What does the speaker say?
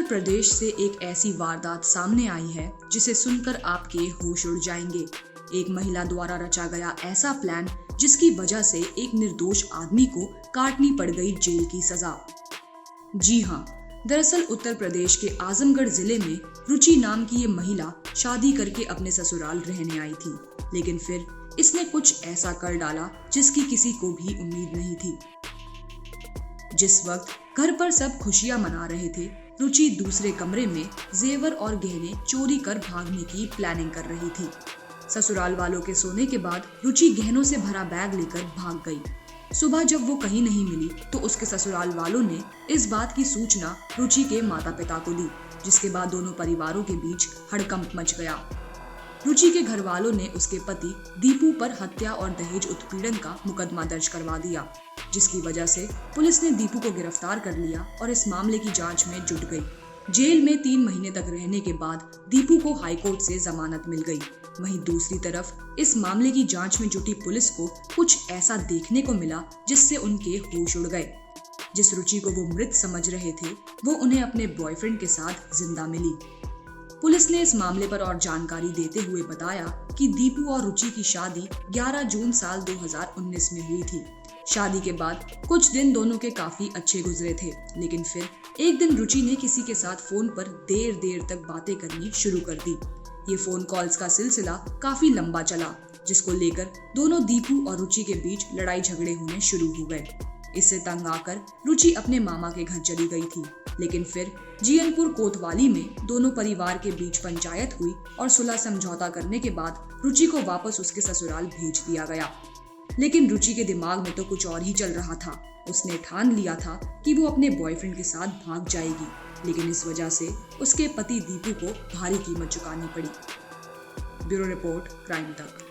प्रदेश से एक ऐसी वारदात सामने आई है जिसे सुनकर आपके होश उड़ जाएंगे। एक महिला द्वारा रचा गया ऐसा प्लान जिसकी वजह से एक निर्दोष आदमी को काटनी पड़ गई जेल की सजा। जी हाँ, दरअसल उत्तर प्रदेश के आजमगढ़ जिले में रुचि नाम की ये महिला शादी करके अपने ससुराल रहने आई थी, लेकिन फिर इसने कुछ ऐसा कर डाला जिसकी किसी को भी उम्मीद नहीं थी। जिस वक्त घर पर सब खुशियां मना रहे थे, रुचि दूसरे कमरे में जेवर और गहने चोरी कर भागने की प्लानिंग कर रही थी। ससुराल वालों के सोने के बाद रुचि गहनों से भरा बैग लेकर भाग गई। सुबह जब वो कहीं नहीं मिली तो उसके ससुराल वालों ने इस बात की सूचना रुचि के माता पिता को दी, जिसके बाद दोनों परिवारों के बीच हड़कंप मच गया। रुचि के घर वालों ने उसके पति दीपू पर हत्या और दहेज उत्पीड़न का मुकदमा दर्ज करवा दिया, जिसकी वजह से पुलिस ने दीपू को गिरफ्तार कर लिया और इस मामले की जांच में जुट गई। जेल में 3 महीने तक रहने के बाद दीपू को हाईकोर्ट से जमानत मिल गई। वहीं दूसरी तरफ इस मामले की जांच में जुटी पुलिस को कुछ ऐसा देखने को मिला जिससे उनके होश उड़ गए। जिस रुचि को वो मृत समझ रहे थे, वो उन्हें अपने बॉयफ्रेंड के साथ जिंदा मिली। पुलिस ने इस मामले पर और जानकारी देते हुए बताया कि दीपू और रुचि की शादी 11 जून साल 2019 में हुई थी। शादी के बाद कुछ दिन दोनों के काफी अच्छे गुजरे थे, लेकिन फिर एक दिन रुचि ने किसी के साथ फोन पर देर तक बातें करनी शुरू कर दी। ये फोन कॉल्स का सिलसिला काफी लंबा चला, जिसको लेकर दोनों दीपू और रुचि के बीच लड़ाई झगड़े होने शुरू हो गए। इससे तंग आकर रुचि अपने मामा के घर चली गई थी, लेकिन फिर जीयनपुर कोतवाली में दोनों परिवार के बीच पंचायत हुई और सुलह समझौता करने के बाद रुचि को वापस उसके ससुराल भेज दिया गया। लेकिन रुचि के दिमाग में तो कुछ और ही चल रहा था। उसने ठान लिया था कि वो अपने बॉयफ्रेंड के साथ भाग जाएगी, लेकिन इस वजह से उसके पति दीपू को भारी कीमत चुकानी पड़ी। ब्यूरो रिपोर्ट, क्राइम तक।